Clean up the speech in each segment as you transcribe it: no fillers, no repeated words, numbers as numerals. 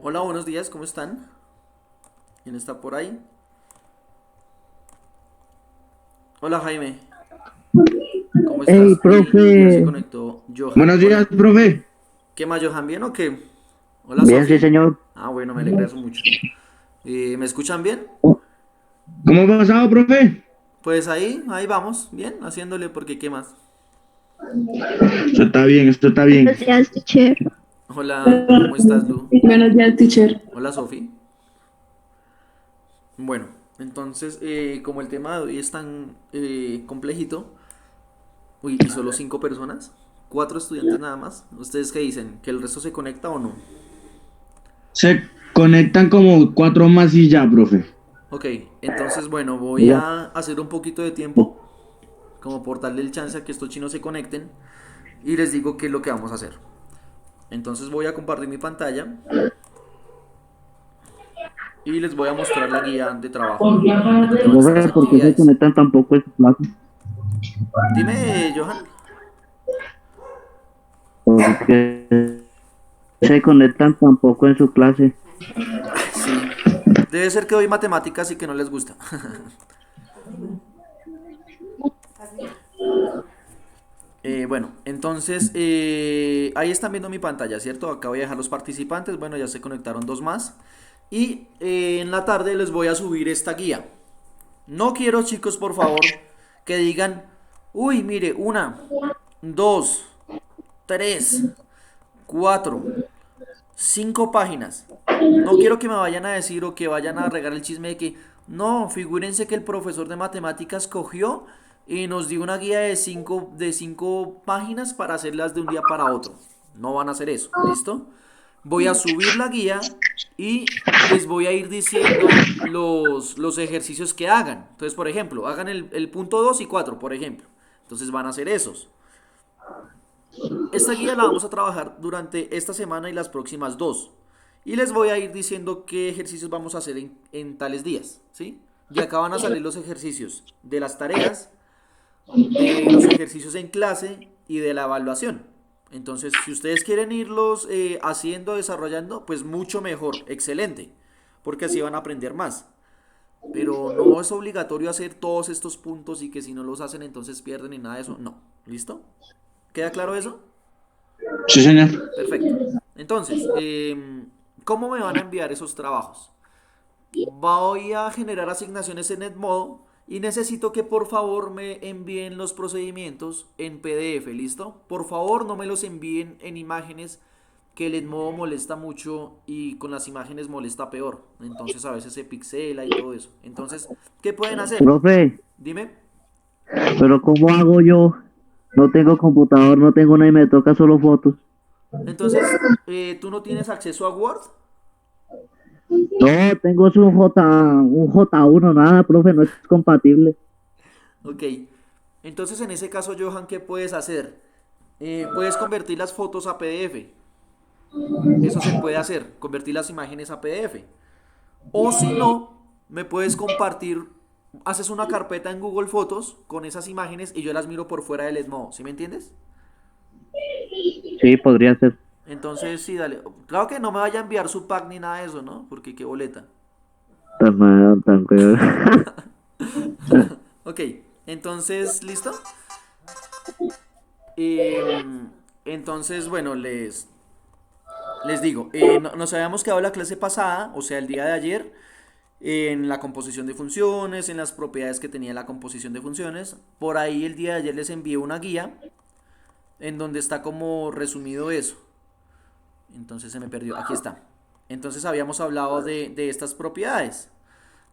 Hola, buenos días, ¿cómo están? ¿Quién está por ahí? Hola, Jaime, ¿cómo Hey, estás? Y ya se profe. conectó Johan. Buenos días, Hola. profe. ¿Qué más, Johan? ¿Bien o qué? Hola, Bien, sí, Sofi. señor. Ah, bueno, me alegra eso mucho. ¿Me escuchan bien? ¿Cómo ha pasado, profe? Pues ahí vamos, bien, haciéndole porque ¿qué más? Esto está bien, esto está bien. Buenos días, teacher. Hola, ¿cómo estás, Lu? Buenos días, teacher. Hola, Sofi. Bueno, entonces, como el tema de hoy es tan complejito, uy, y solo 5 personas, 4 estudiantes nada más, ¿ustedes qué dicen? ¿Que el resto se conecta o no? Se conectan como cuatro más y ya, profe. Ok, entonces bueno, voy Mira, a hacer un poquito de tiempo, como por darle el chance a que estos chinos se conecten y les digo qué es lo que vamos a hacer. Entonces voy a compartir mi pantalla y les voy a mostrar la guía de trabajo, en donde van a estar las profe, ¿por qué se actividades. conectan tampoco en su clase? Dime, Johan. ¿Por qué se conectan tampoco en su clase? Sí, debe ser que doy matemáticas y que no les gusta. Bueno, entonces ahí están viendo mi pantalla, ¿cierto? Acá voy a dejar los participantes. Bueno, ya se conectaron dos más. Y en la tarde les voy a subir esta guía. No quiero, chicos, por favor, que digan, uy, mire, una, dos, tres, cuatro, 5 páginas. No quiero que me vayan a decir o que vayan a regar el chisme de que, no, figúrense que el profesor de matemáticas cogió y nos dio una guía de cinco páginas para hacerlas de un día para otro. No van a hacer eso, ¿listo? Voy a subir la guía y les voy a ir diciendo los ejercicios que hagan. Entonces, por ejemplo, hagan el punto 2 y 4 por ejemplo. Entonces van a hacer esos. Esta guía la vamos a trabajar durante esta semana y las próximas dos. Y les voy a ir diciendo qué ejercicios vamos a hacer en tales días, ¿sí? De acá van a salir los ejercicios de las tareas, de los ejercicios en clase y de la evaluación. Entonces, si ustedes quieren irlos haciendo, desarrollando, pues mucho mejor, excelente, porque así van a aprender más. Pero no es obligatorio hacer todos estos puntos y que si no los hacen entonces pierden y nada de eso. No, ¿listo? ¿Queda claro eso? Sí, señor. Perfecto. Entonces, ¿cómo me van a enviar esos trabajos? Voy a generar asignaciones en Edmodo y necesito que por favor me envíen los procedimientos en PDF, ¿listo? Por favor no me los envíen en imágenes que el Edmodo molesta mucho y con las imágenes molesta peor. Entonces a veces se pixela y todo eso. Entonces, ¿qué pueden hacer? Profe, Dime. ¿pero cómo hago yo? No tengo computador, no tengo nada y me toca solo fotos. Entonces, ¿tú no tienes acceso a Word? No, tengo es un J1, nada, profe, no es compatible. Ok. Entonces, en ese caso, Johan, ¿qué puedes hacer? Puedes convertir las fotos a PDF. Eso se puede hacer, convertir las imágenes a PDF. O si no, me puedes compartir, haces una carpeta en Google Fotos con esas imágenes y yo las miro por fuera del Edmo. ¿Sí me entiendes? Sí, podría ser. Entonces, sí, dale. Claro que no me vaya a enviar su pack ni nada de eso, ¿no? Porque qué boleta. Tan mal, tan peor. Ok, entonces, ¿listo? Eh, entonces, bueno, les digo, nos habíamos quedado la clase pasada, o sea, el día de ayer, en la composición de funciones, en las propiedades que tenía la composición de funciones. Por ahí el día de ayer les envié una guía en donde está como resumido eso. Entonces se me perdió. Aquí está. Entonces habíamos hablado de estas propiedades.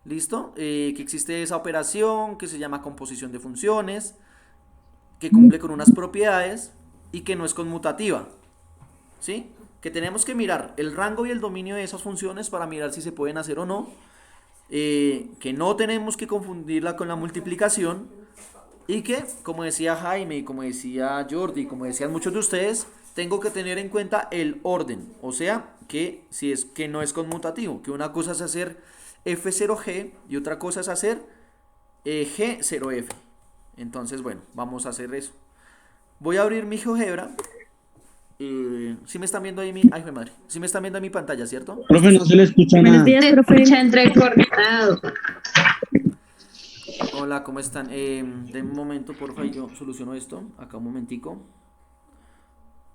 ¿Listo? Que existe esa operación que se llama composición de funciones, que cumple con unas propiedades y que no es conmutativa. ¿Sí? Que tenemos que mirar el rango y el dominio de esas funciones para mirar si se pueden hacer o no. Que no tenemos que confundirla con la multiplicación y que, como decía Jaime y como decía Jordi, como decían muchos de ustedes, tengo que tener en cuenta el orden, o sea, que si es que no es conmutativo, que una cosa es hacer F0G y otra cosa es hacer G0F. Entonces, bueno, vamos a hacer eso. Voy a abrir mi GeoGebra ¿Sí me están viendo ahí ay, mi madre. ¿Sí me están viendo en mi pantalla, cierto? Profe, no se le escucha Buenos nada. días, Se profe. escucha entrecortado. Hola, ¿cómo están? Den un momento, porfa, y yo soluciono esto. Acá un momentico.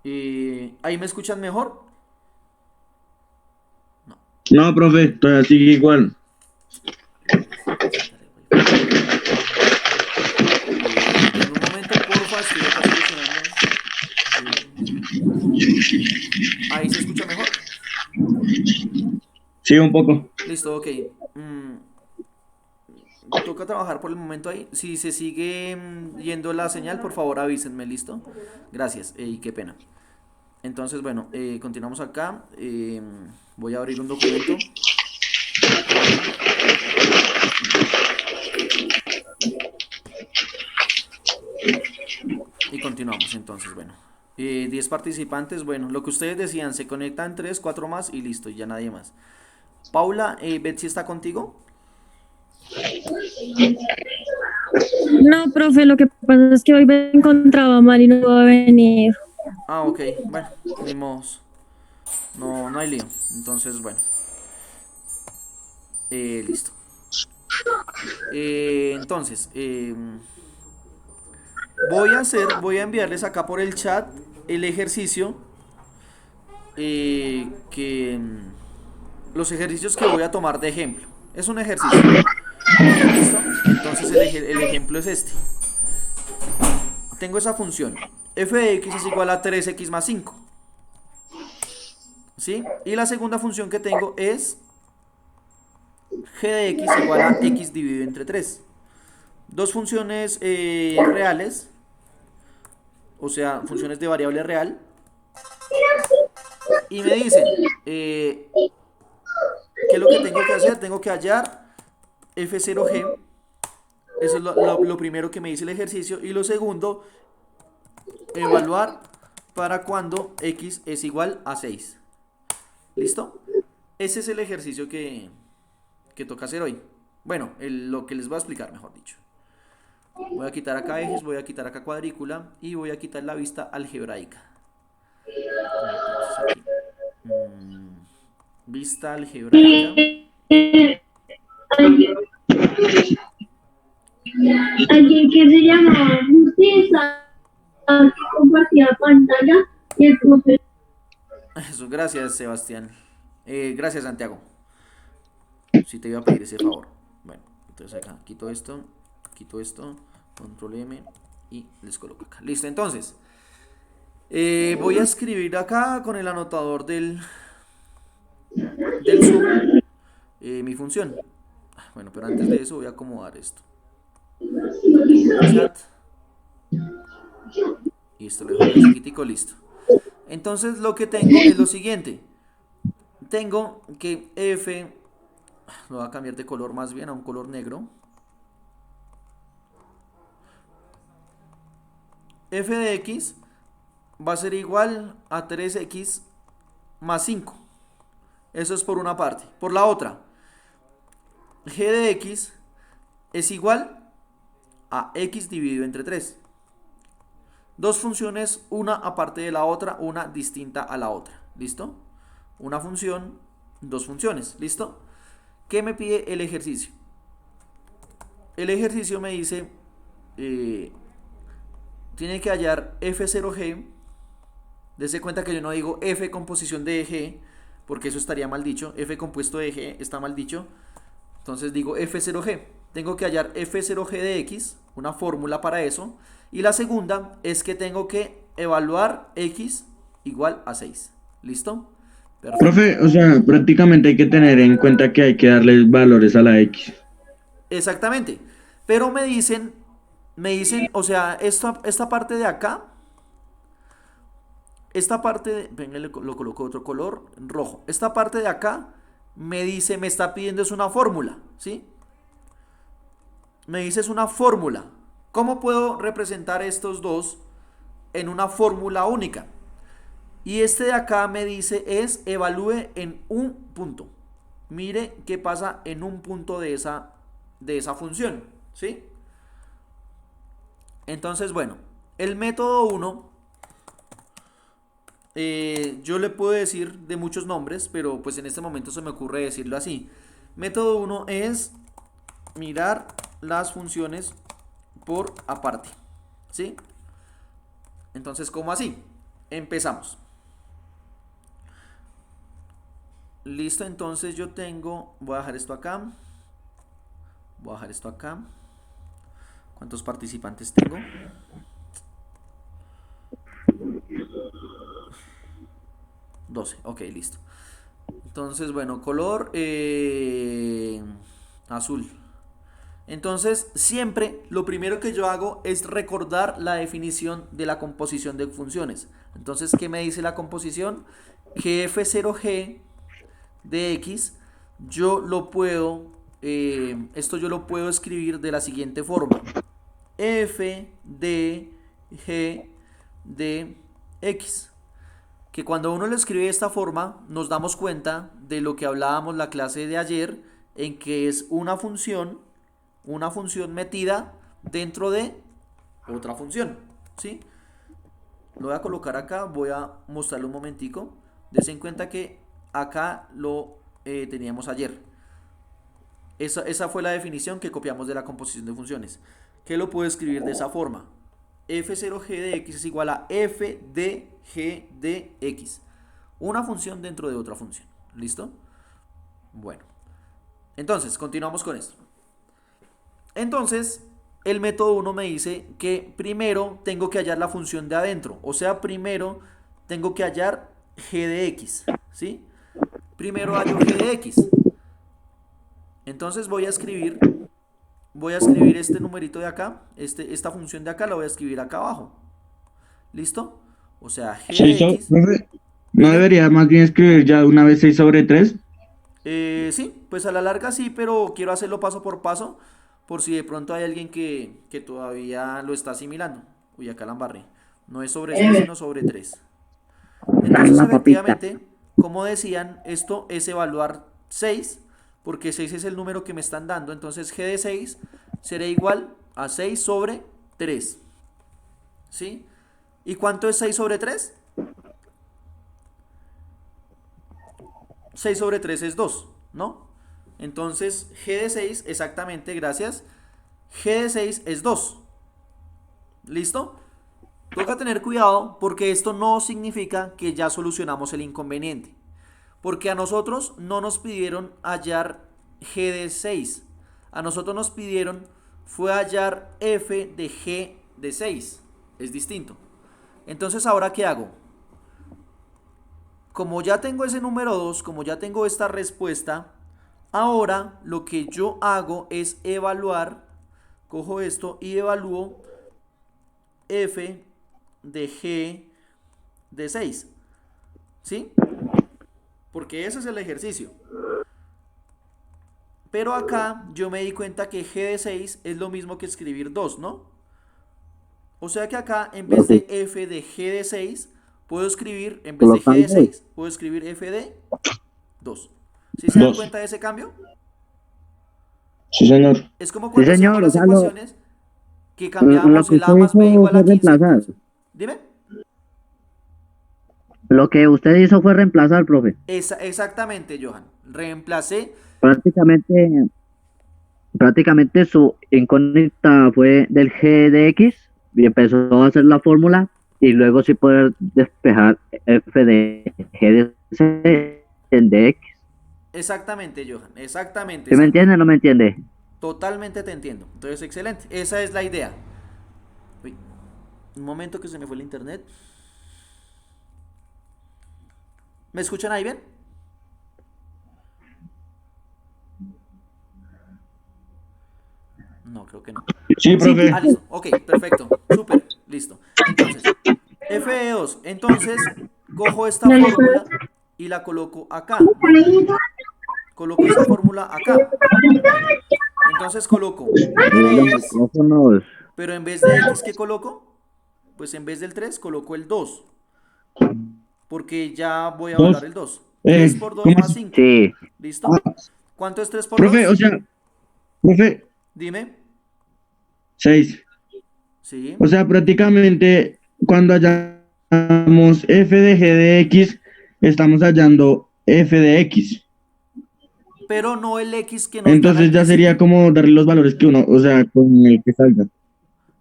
¿Ahí me escuchan mejor? No, profe, todavía sigue igual. En un momento, porfa, estoy acá solucionando. ¿Ahí se escucha mejor? Sí, un poco. Listo, ok. Mm, Toca trabajar por el momento ahí. Si se sigue yendo la señal, por favor avísenme, ¿listo? Gracias, y qué pena. Entonces, bueno, continuamos acá. Voy a abrir un documento. Y continuamos entonces, bueno. 10 participantes, bueno, lo que ustedes decían, se conectan 3, 4 más y listo, y ya nadie más. Paula, Betsy está contigo. No, profe, lo que pasa es que hoy me encontraba mal y no puedo venir. Ah, ok, bueno, ni modos. No, no hay lío. Entonces, bueno, listo. Entonces, voy a enviarles acá por el chat el ejercicio los ejercicios que voy a tomar de ejemplo. Es un ejercicio. ¿Listo? Entonces el ejemplo es este. Tengo esa función. F de x es igual a 3x más 5. ¿Sí? Y la segunda función que tengo es g de x igual a x dividido entre 3. Dos funciones reales, o sea, funciones de variable real. Y me dicen, ¿qué es lo que tengo que hacer? Tengo que hallar f0g. Eso es lo primero que me dice el ejercicio. Y lo segundo, evaluar para cuando x es igual a 6. ¿Listo? Ese es el ejercicio que toca hacer hoy. Bueno, lo que les voy a explicar, mejor dicho. Voy a quitar acá ejes, voy a quitar acá cuadrícula y voy a quitar la vista algebraica. Entonces aquí, vista algebraica. Alguien que se llamaba Justicia que compartía pantalla y el profesor. Eso, gracias Sebastián. Gracias Santiago. Si te iba a pedir ese favor. Bueno, entonces acá quito esto, control M y les coloco acá. Listo, entonces. Voy a escribir acá con el anotador del Zoom mi función. Bueno, pero antes de eso voy a acomodar esto. Aquí en el chat. Y esto lo dejo acá chiquitico, listo. Entonces lo que tengo es lo siguiente. Tengo que f, lo voy a cambiar de color más bien a un color negro. F de x va a ser igual a 3x más 5. Eso es por una parte. Por la otra, g de x es igual a x dividido entre 3. Dos funciones, una aparte de la otra, una distinta a la otra. ¿Listo? Una función, dos funciones. ¿Listo? ¿Qué me pide el ejercicio? El ejercicio me dice, tiene que hallar f0g. Dese cuenta que yo no digo f composición de g, porque eso estaría mal dicho. F compuesto de g está mal dicho. Entonces digo f0g. Tengo que hallar f0g de x, una fórmula para eso. Y la segunda es que tengo que evaluar x igual a 6. ¿Listo? Perfecto. Profe, o sea, prácticamente hay que tener en cuenta que hay que darle valores a la X. Exactamente. Pero me dicen, o sea, esta parte de acá, venga, lo coloco de otro color, rojo. Esta parte de acá me dice, me está pidiendo es una fórmula, ¿sí? Me dice es una fórmula. ¿Cómo puedo representar estos dos en una fórmula única? Y este de acá me dice es evalúe en un punto. Mire qué pasa en un punto de esa función, ¿sí? Entonces, bueno, el método 1 yo le puedo decir de muchos nombres, pero pues en este momento se me ocurre decirlo así. Método 1 es mirar las funciones por aparte, ¿sí? Entonces, ¿cómo así? Empezamos. Listo, entonces yo tengo, voy a dejar esto acá, voy a dejar esto acá. ¿Cuántos participantes tengo? $12, ok, listo. Entonces, bueno, color azul. Entonces, siempre lo primero que yo hago es recordar la definición de la composición de funciones. Entonces, ¿qué me dice la composición? Que f0g de x, yo lo puedo, esto yo lo puedo escribir de la siguiente forma. F de g de x. Que cuando uno lo escribe de esta forma, nos damos cuenta de lo que hablábamos la clase de ayer, en que es una función metida dentro de otra función, ¿sí? Lo voy a colocar acá, voy a mostrarlo un momentico. Des en cuenta que acá lo teníamos ayer. Esa fue la definición que copiamos de la composición de funciones. Que lo puedo escribir de esa forma. F0g de x es igual a f de g de x. Una función dentro de otra función. ¿Listo? Bueno. Entonces, continuamos con esto. Entonces, el método 1 me dice que primero tengo que hallar la función de adentro. O sea, primero tengo que hallar g de x. ¿Sí? Primero hallo g de x. Entonces voy a escribir este numerito de acá, esta función de acá la voy a escribir acá abajo. ¿Listo? O sea, g de x. Profe, ¿no Dime. debería más bien escribir ya de una vez 6/3? Sí, pues a la larga sí, pero quiero hacerlo paso por paso, por si de pronto hay alguien que todavía lo está asimilando. Uy, acá la embarré. No es sobre 6, sino sobre 3. Entonces, La papita. efectivamente, como decían, esto es evaluar 6, porque 6 es el número que me están dando. Entonces, g de 6 será igual a 6 sobre 3. ¿Sí? ¿Y cuánto es 6 sobre 3? 6 sobre 3 es 2, ¿no? Entonces, g de 6, exactamente, gracias. G de 6 es 2. ¿Listo? Toca tener cuidado porque esto no significa que ya solucionamos el inconveniente. Porque a nosotros no nos pidieron hallar g de 6. A nosotros nos pidieron fue hallar f de g de 6. Es distinto. Entonces, ¿ahora qué hago? Como ya tengo ese número 2, como ya tengo esta respuesta, ahora lo que yo hago es evaluar, cojo esto y evalúo f de g de 6. ¿Sí? Porque ese es el ejercicio. Pero acá yo me di cuenta que g de 6 es lo mismo que escribir 2, ¿no? O sea que acá en vez de f de g de 6, puedo escribir, en vez de g de 6, puedo escribir f de 2. ¿Sí se dan 2. cuenta de ese cambio? Sí, señor. Es como Sí, cuando hacíamos señor, o las sea, ecuaciones que lo cambiábamos que el usted a más b hizo igual fue a 15. reemplazar. Dime. Lo que usted hizo fue reemplazar, profe. Exactamente, Johan. Reemplacé. Prácticamente, prácticamente su incógnita fue del g de x y empezó a hacer la fórmula y luego sí poder despejar f de g de c el de x. Exactamente, Johan. Exactamente, ¿Sí me exacto. entiende o no me entiende? Totalmente te entiendo. Entonces, excelente. Esa es la idea. Uy, un momento que se me fue el internet. ¿Me escuchan ahí bien? No, creo que no. Sí, profe. Ah, listo. Ok, perfecto. Súper. Listo. Entonces, f de 2. Entonces, cojo esta fórmula y la coloco acá, ¿no? Coloco esa fórmula acá. Entonces coloco Los 3, micrófonos. pero en vez de x, ¿qué coloco? Pues en vez del 3 coloco el 2, porque ya voy a evaluar 2. el 2. 3 por 2 ¿Cómo más es? 5. Sí, ¿Listo? ¿Cuánto es 3 por Profe, 2? o sea, profe, Dime. 6. Sí. O sea, prácticamente cuando haya f de g de x, estamos hallando f de x. Pero no el X que nos dan Entonces al ya sería principio. como darle los valores que uno, o sea, con el que salga.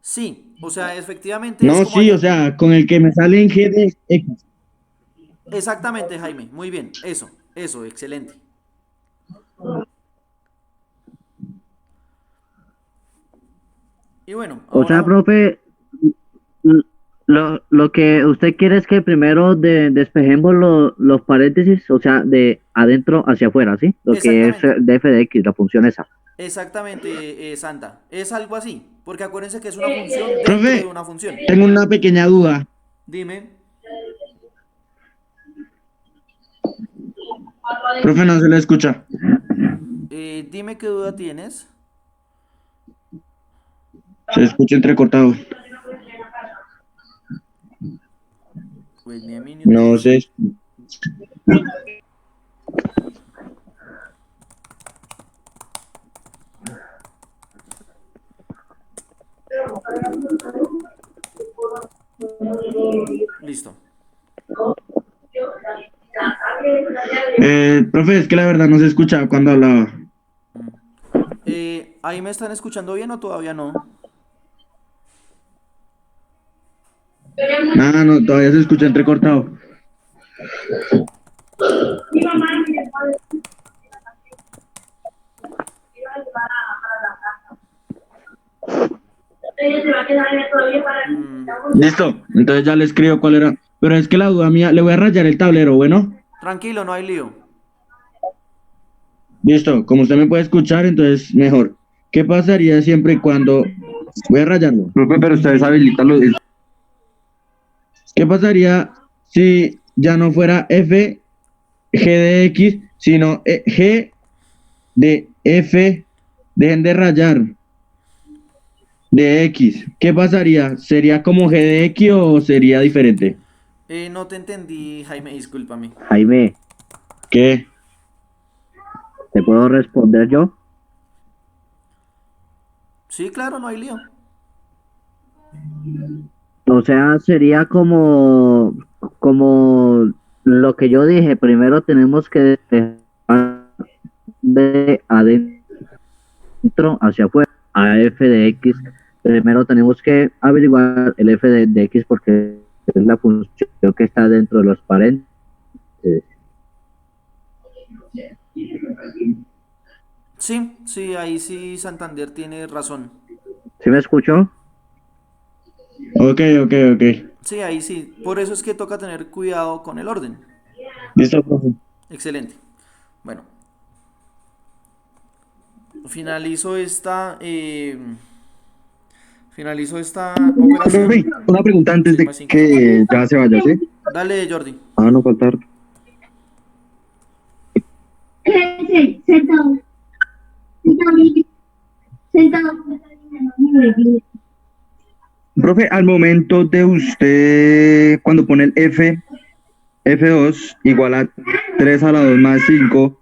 Sí, o sea, efectivamente es No, como sí, o allá. sea, con el que me sale en g de x. Exactamente, Jaime. Muy bien. Eso, excelente. Y bueno, O sea, ahora, profe, lo que usted quiere es que primero despejemos los paréntesis, o sea, de adentro hacia afuera, ¿sí? Lo que es exactamente. de f de x, la función esa. Exactamente, Santa. Es algo así. Porque acuérdense que es una función dentro de Profe, una función. tengo una pequeña duda. Dime. Profe, no se le escucha. Dime qué duda tienes. Se escucha entrecortado. Wait me a minute, No please. sé. Listo. Profe, es que la verdad no se escucha cuando hablaba. ¿Ahí me están escuchando bien o todavía no? Ah, no, todavía se escucha entrecortado. Mm, Listo, entonces ya le escribo cuál era. Pero es que la duda mía, le voy a rayar el tablero, bueno. tranquilo, no hay lío. Listo, como usted me puede escuchar, entonces mejor. ¿Qué pasaría siempre y cuando... Voy a rayarlo. Profe, pero ustedes habilitan los... ¿Qué pasaría si ya no fuera f g de x, sino g de f, dejen de rayar, de x? ¿Qué pasaría? ¿Sería como g de x o sería diferente? No te entendí, Jaime, discúlpame. Jaime, ¿Qué? ¿te puedo responder yo? Sí, claro, no hay lío. O sea, sería como lo que yo dije, primero tenemos que despejar de adentro hacia afuera a f de x. Primero tenemos que averiguar el f de x porque es la función que está dentro de los paréntesis. Sí, ahí sí Santander tiene razón. ¿Sí me escuchó? Ok, ok, ok. Sí, ahí sí. Por eso es que toca tener cuidado con el orden. Listo, profe. Excelente. Bueno, finalizo esta, finalizo esta Profe, operación. una pregunta antes de Sigma 5 ya. que ya se vaya, ¿sí? Dale, Jordi. Ah, no faltar. Sentado. Sentado. Sentado. Profe, al momento de usted, cuando pone el F2 igual a 3 a la 2 más 5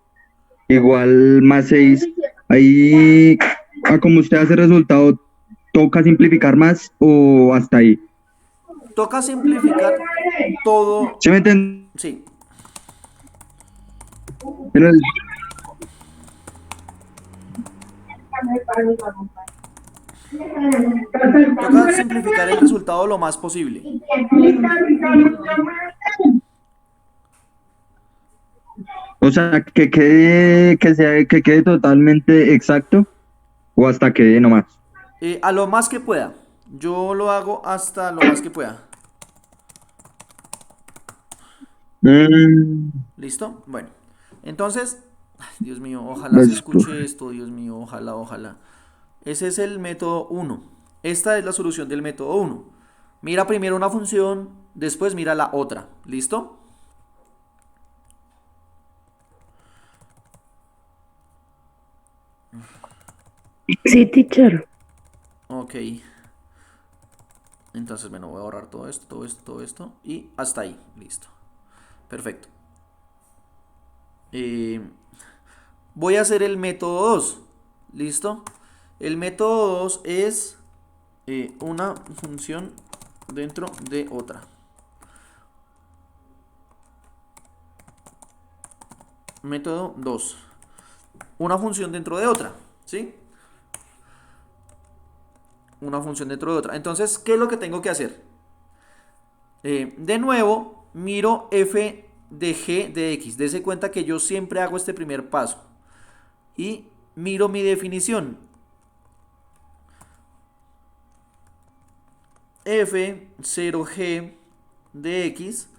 igual más 6 ahí, a como usted hace resultado, ¿toca simplificar más o hasta ahí? Toca simplificar todo. ¿Sí me entiende? Sí, Pero toca simplificar el resultado lo más posible. o sea, que quede totalmente exacto o hasta que nomás. A lo más que pueda. Yo lo hago hasta lo más que pueda. Mm, ¿Listo? Bueno. Entonces, ay, Dios mío, ojalá se pues, escuche esto, Dios mío, ojalá. Ese es el método uno. Esta es la solución del método uno. Mira primero una función, después mira la otra. ¿Listo? Sí, teacher. Ok. Entonces, bueno, voy a ahorrar todo esto y hasta ahí. Listo. Perfecto. Voy a hacer el método 2. ¿Listo? El método 2 es una función dentro de otra. método 2. Una función dentro de otra, ¿sí? Una función dentro de otra. Entonces, ¿qué es lo que tengo que hacer? De nuevo, miro f de g de x. Dese cuenta que yo siempre hago este primer paso. Y miro mi definición. F0g de x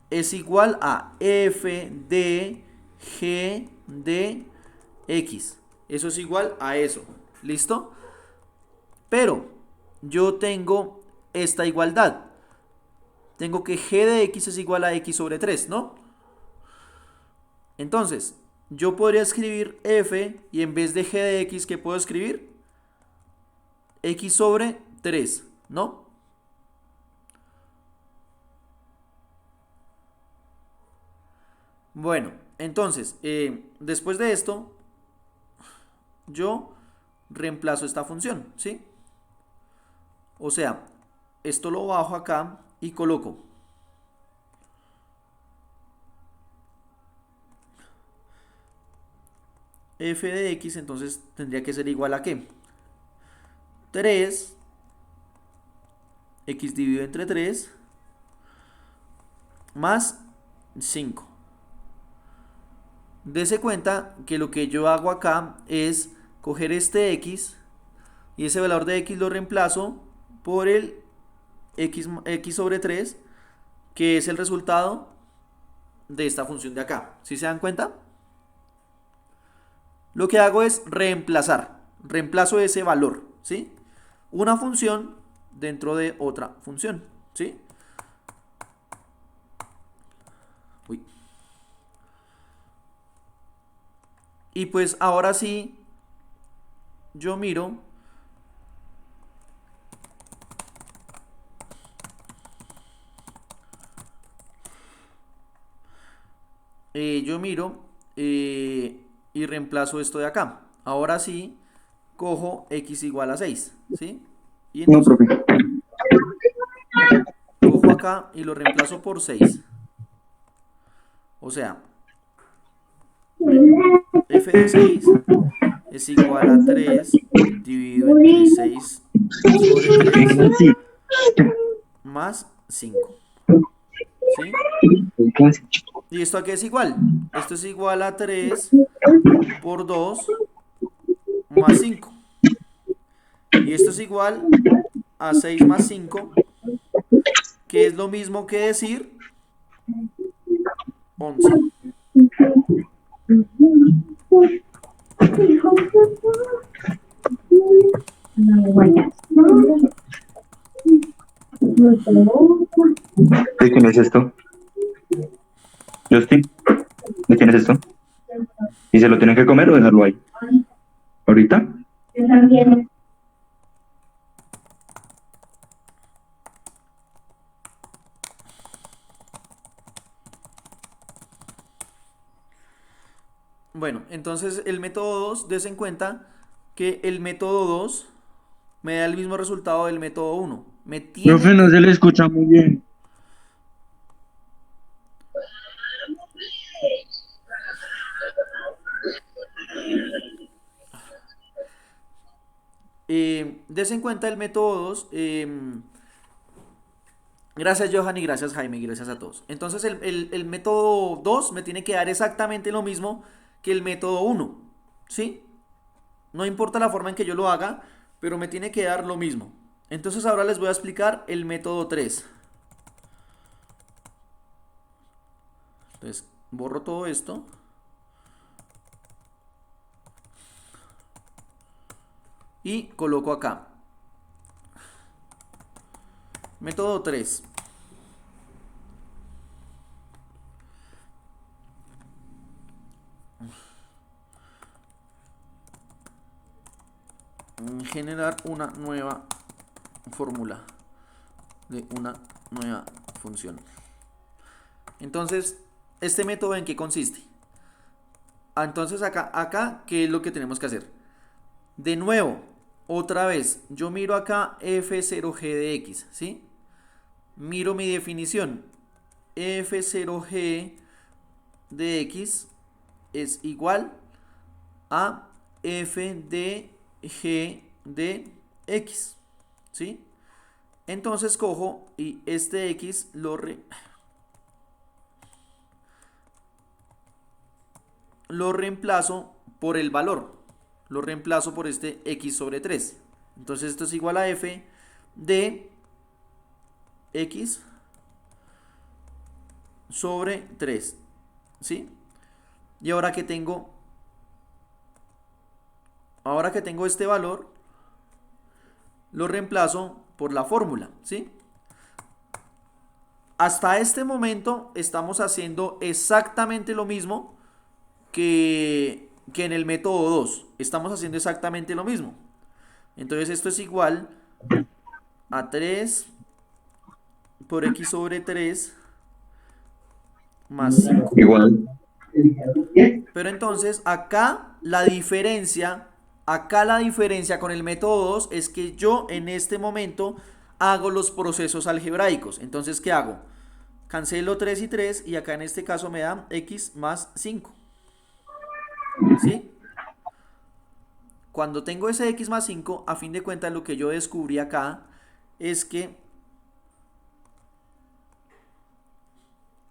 es igual a f de g de x. Eso es igual a eso. ¿Listo? Pero yo tengo esta igualdad. Tengo que g de x es igual a x sobre 3, ¿no? Entonces, yo podría escribir f y en vez de g de x, ¿qué puedo escribir? X sobre 3, ¿no? Bueno, entonces, después de esto, yo reemplazo esta función, ¿sí? O sea, esto lo bajo acá y coloco f de x, entonces tendría que ser igual a ¿qué? 3, x dividido entre 3, más 5. Dese cuenta que lo que yo hago acá es coger este x y ese valor de x lo reemplazo por el x sobre 3, que es el resultado de esta función de acá. ¿Sí se dan cuenta? Lo que hago es reemplazo ese valor, ¿sí? Una función dentro de otra función, ¿sí? Uy. Y pues ahora sí, yo miro y reemplazo esto de acá. Ahora sí, cojo x igual a 6, ¿sí? Y No, entonces profe. cojo acá y lo reemplazo por 6. O sea, f de 6 es igual a 3 dividido entre 6 sobre 3 Sí. más 5. ¿Sí? ¿Y esto a qué es igual? Esto es igual a 3 por 2 más 5. Y esto es igual a 6 más 5, que es lo mismo que decir 11. ¿De quién es esto? Justin, ¿de quién es esto? ¿Y se lo tienen que comer o dejarlo ahí? ¿Ahorita? Bueno, entonces el método 2, des en cuenta que el método 2 me da el mismo resultado del método 1. Me Profe, tiene no que... se le escucha muy bien. Des en cuenta el método 2. Gracias Johan y gracias Jaime y gracias a todos. Entonces el método 2 me tiene que dar exactamente lo mismo que el método 1. ¿Sí? No importa la forma en que yo lo haga, pero me tiene que dar lo mismo. Entonces ahora les voy a explicar el método 3. Entonces borro todo esto. Y coloco acá. Método 3. Generar una nueva fórmula de una nueva función. Entonces, ¿este método en qué consiste? Entonces acá, ¿qué es lo que tenemos que hacer? De nuevo, otra vez, yo miro acá f0g de x, ¿sí? Miro mi definición. f0g de x es igual a f de g de x, ¿sí? Entonces cojo y este x lo reemplazo por el valor, lo reemplazo por este x sobre 3. Entonces esto es igual a f de x sobre 3, ¿sí? Y ahora que tengo este valor, lo reemplazo por la fórmula, ¿sí? Hasta este momento estamos haciendo exactamente lo mismo que en el método 2. Estamos haciendo exactamente lo mismo. Entonces esto es igual a 3 por x sobre 3 más 5. Igual. Pero entonces acá la diferencia con el método 2 es que yo en este momento hago los procesos algebraicos. Entonces, ¿qué hago? Cancelo 3 y 3 y acá en este caso me da x más 5. ¿Sí? Cuando tengo ese x más 5, a fin de cuentas lo que yo descubrí acá es que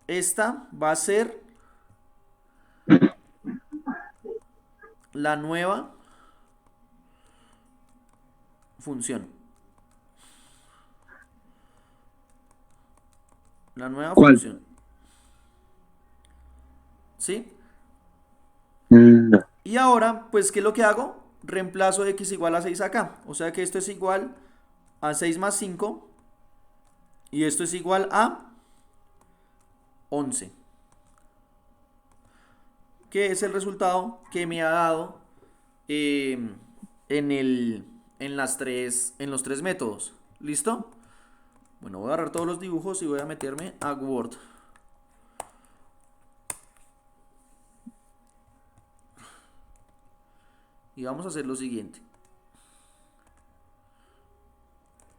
esta va a ser la nueva función. La nueva ¿Cuál? función. ¿Sí? No. Y ahora, pues, ¿qué es lo que hago? Reemplazo x igual a 6 acá. O sea que esto es igual a 6 más 5. Y esto es igual a 11. Que es el resultado que me ha dado en los tres métodos. ¿Listo? Bueno, voy a agarrar todos los dibujos y voy a meterme a Word. Y vamos a hacer lo siguiente.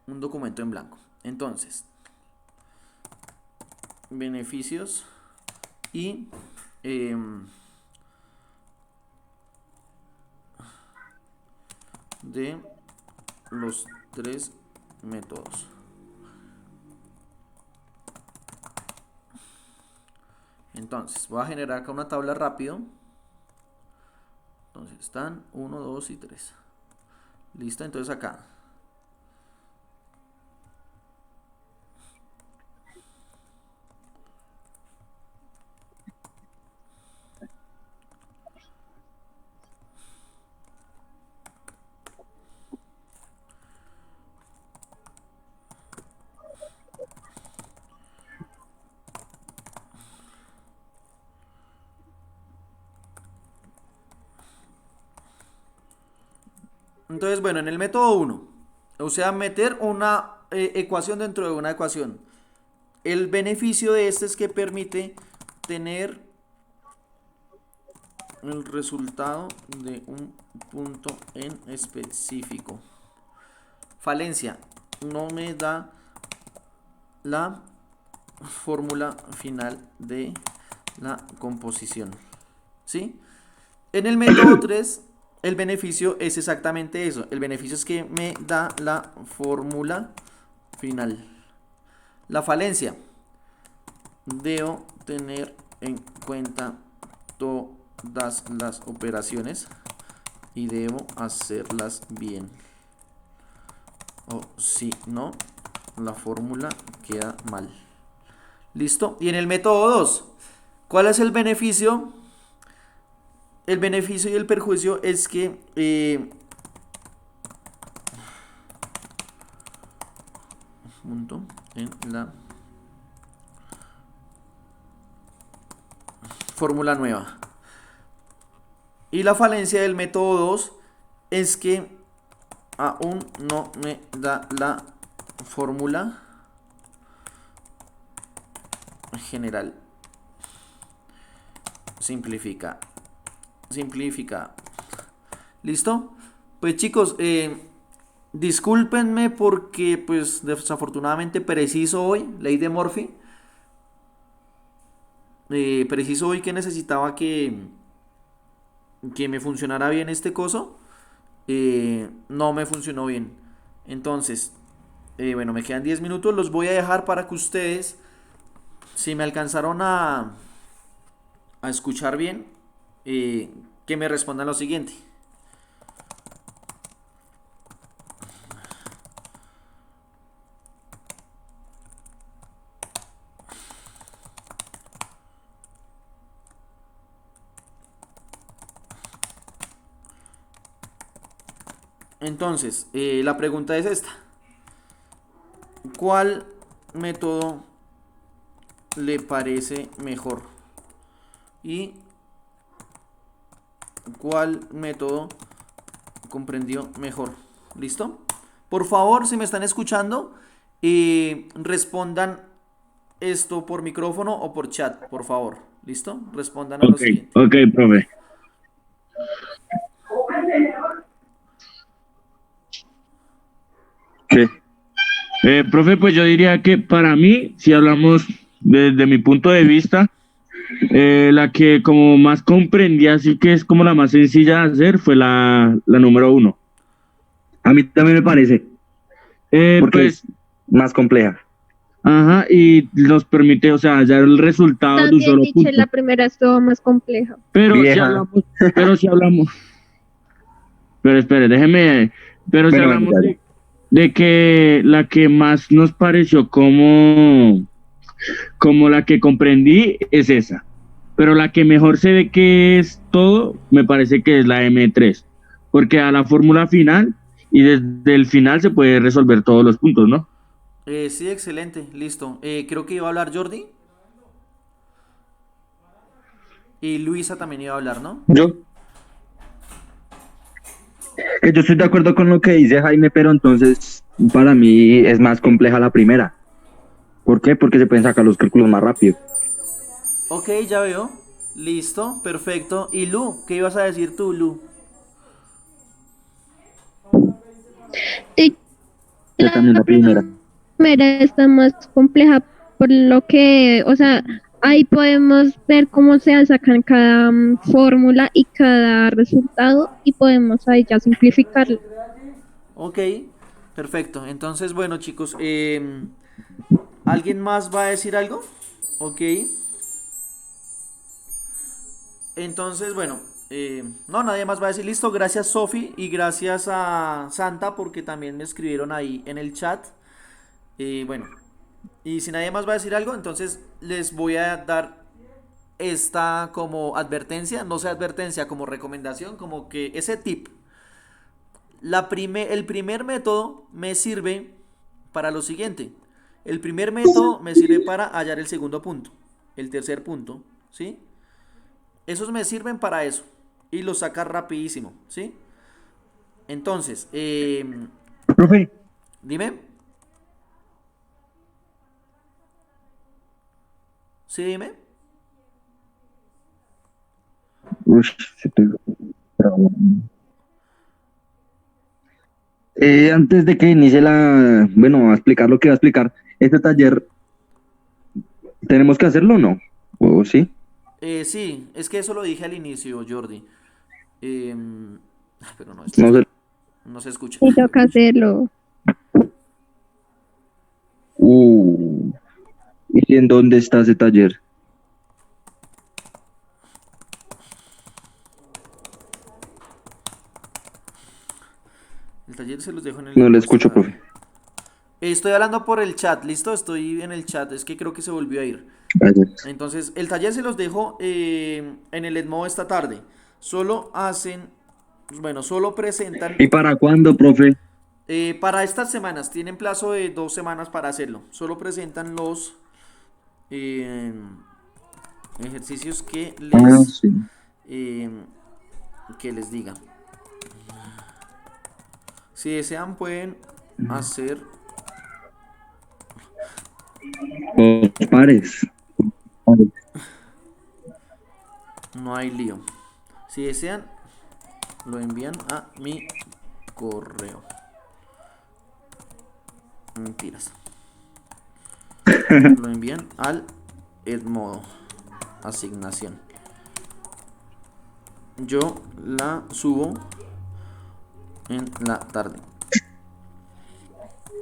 Un documento en blanco. Entonces, beneficios y de los tres métodos. Entonces, voy a generar acá una tabla rápido. Entonces, están 1, 2 y 3. Listo, entonces acá. Entonces, bueno, en el método 1, o sea, meter una ecuación dentro de una ecuación. El beneficio de este es que permite tener el resultado de un punto en específico. Falencia, no me da la fórmula final de la composición, ¿sí? En el método 3, el beneficio es exactamente eso. El beneficio es que me da la fórmula final. La falencia, debo tener en cuenta todas las operaciones y debo hacerlas bien. O si no, la fórmula queda mal. ¿Listo? Y en el método 2, ¿cuál es el beneficio? El beneficio y el perjuicio es que punto en la fórmula nueva. Y la falencia del método 2 es que aún no me da la fórmula general. Simplifica. ¿Listo? Pues chicos, discúlpenme porque pues desafortunadamente preciso hoy, ley de Murphy. Preciso hoy que necesitaba que que me funcionara bien este coso, no me funcionó bien. Entonces, bueno, me quedan 10 minutos, los voy a dejar para que ustedes, si me alcanzaron a escuchar bien, que me respondan lo siguiente. Entonces, la pregunta es esta. ¿Cuál método le parece mejor? ¿Y cuál método comprendió mejor? ¿Listo? Por favor, si me están escuchando, respondan esto por micrófono o por chat, por favor. ¿Listo? Respondan a lo Ok, siguiente. ok, profe. ¿Qué? Profe, pues yo diría que para mí, si hablamos desde mi punto de vista, la que como más comprendí, así que es como la más sencilla de hacer, fue la número 1. A mí también me parece, porque Pues, es más compleja. ajá, y nos permite, o sea, hallar el resultado de un También, solo Michelle, punto. la primera estuvo más compleja. Pero si Vieja. hablamos, pero si hablamos, pero espere, déjeme, pero si Bueno, bueno, hablamos ya, ya. de que la que más nos pareció como la que comprendí es esa. Pero la que mejor sé de qué es todo, me parece que es la M3, porque a la fórmula final y desde el final se puede resolver todos los puntos, ¿no? Sí, excelente, listo. Creo que iba a hablar Jordi y Luisa también iba a hablar, ¿no? Yo estoy de acuerdo con lo que dice Jaime, pero entonces para mí es más compleja la primera. ¿Por qué? Porque se pueden sacar los cálculos más rápido. Ok, ya veo. Listo, perfecto. ¿Y Lu? ¿Qué ibas a decir tú, Lu? Sí, Yo también la primera. primera está más compleja por lo que, o sea, ahí podemos ver cómo se sacan cada fórmula y cada resultado y podemos ahí ya simplificarlo. Ok, perfecto. Entonces, bueno, chicos, ¿alguien más va a decir algo? Ok. Entonces, bueno, no, nadie más va a decir listo. Gracias, Sofi, y gracias a Santa porque también me escribieron ahí en el chat. Bueno, y si nadie más va a decir algo, entonces les voy a dar esta como advertencia, no sé advertencia, como recomendación, como que ese tip. El primer método me sirve para lo siguiente. El primer método me sirve para hallar el segundo punto, el tercer punto, ¿sí? Esos me sirven para eso y lo sacas rapidísimo, ¿sí? Entonces, Profe, dime. Sí, dime. uy, se pegó. Antes de que inicie bueno, a explicar lo que va a explicar, este taller, ¿tenemos que hacerlo o no? ¿O sí? Sí, es que eso lo dije al inicio, Jordi. Pero no, No sé. no se escucha. Y toca hacerlo. Uh, ¿Y en dónde está ese taller? El taller se los dejo en el No le grupo escucho, esta tarde. profe. Estoy hablando por el chat, ¿listo? Estoy en el chat, es que creo que se volvió a ir. Gracias. Entonces, el taller se los dejo en el Edmo esta tarde. Solo hacen, bueno, solo presentan ¿Y para cuándo, profe? para estas semanas. Tienen plazo de 2 semanas para hacerlo. Solo presentan los eh, ejercicios Ah, sí. eh, que les diga. Si desean pueden hacer. Los pares. No hay lío. Si desean, lo envían a mi correo. Mentiras. Lo envían al Edmodo. Asignación. Yo la subo en la tarde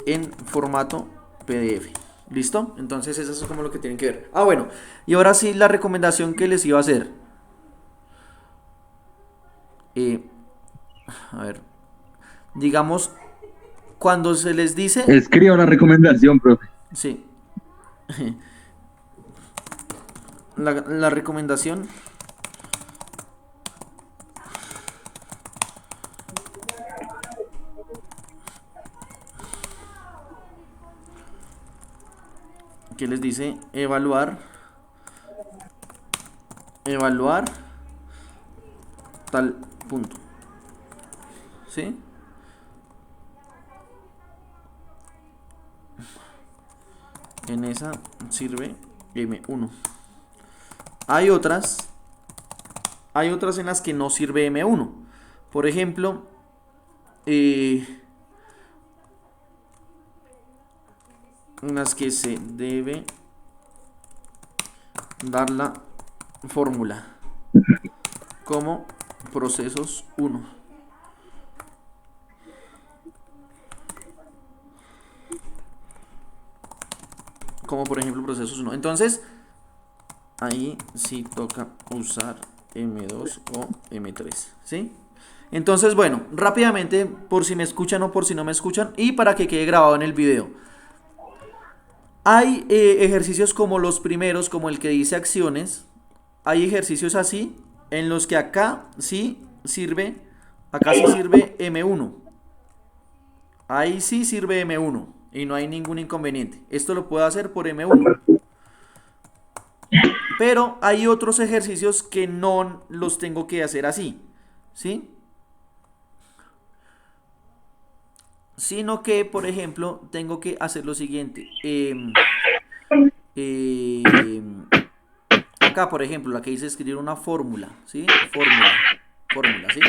en formato PDF. ¿Listo? Entonces eso es como lo que tienen que ver. Ah, bueno. Y ahora sí la recomendación que les iba a hacer. A ver. Digamos, cuando se les dice... Escriba la recomendación, profe. Sí. La recomendación... que les dice evaluar tal punto, ¿sí? En esa sirve M1. Hay otras en las que no sirve M1. Por ejemplo, en las que se debe dar la fórmula como procesos 1. Como por ejemplo procesos 1. Entonces, ahí sí toca usar M2 o M3, ¿sí? Entonces, bueno, rápidamente, por si me escuchan o por si no me escuchan, y para que quede grabado en el video. Hay ejercicios como los primeros, como el que dice acciones. Hay ejercicios así, en los que acá sí sirve M1. Ahí sí sirve M1 y no hay ningún inconveniente. Esto lo puedo hacer por M1. Pero hay otros ejercicios que no los tengo que hacer así, ¿sí? Sino que, por ejemplo, tengo que hacer lo siguiente. Acá, por ejemplo, la que dice escribir una fórmula, ¿sí? Fórmula, ¿sí?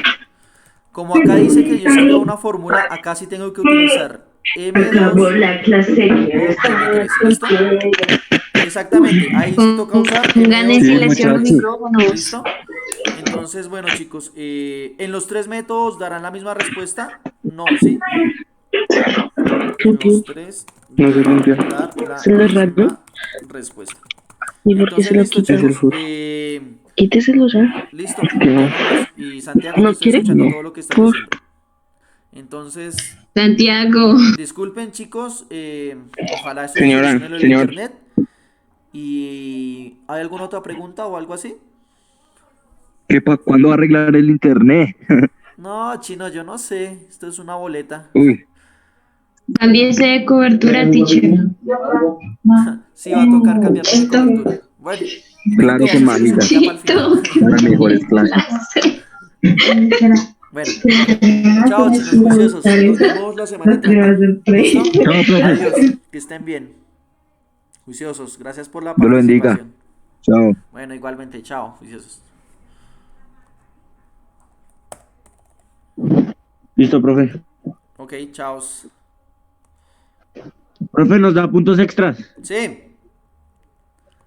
Como acá dice que yo escribo una fórmula, acá sí tengo que utilizar M2 o M3, ¿listo? Exactamente, ahí sí toca usar Pongan en M2 silencio los muchachos. micrófonos. ¿listo? Entonces, bueno, chicos, ¿en los tres métodos darán la misma respuesta? No, ¿sí? En los tres No se deben limpia. dar la ¿Se lo rayó? misma respuesta. ¿Y por qué Entonces, se lo listo, quita? chicos. Quíteselo ya. Listo. Vámonos. Y Santiago, te ¿No estoy quiere? escuchando No. todo lo que estás Por- diciendo. Entonces, Santiago. disculpen, chicos. Ojalá esto Señora, solucione lo del señor. internet. ¿Y hay alguna otra pregunta o algo así? ¿Cuándo va a arreglar el internet? No, chino, yo no sé. Esto es una boleta. Uy, Cámbiese de cobertura, teacher. Sí, va a tocar cambiar de cobertura. Bueno, claro creo que que eso se mamita. explica para el final. Las mejores clases. Bueno, chao, chicos juiciosos. Nos vemos la semana entrante. ¿Listo? Chao, profe. Adiós. Que estén bien. Juiciosos. Gracias por la Dios lo bendiga. participación. Chao. Bueno, igualmente. Chao, juiciosos. Listo, profe. Ok, chao. Profe, ¿nos da puntos extras? Sí.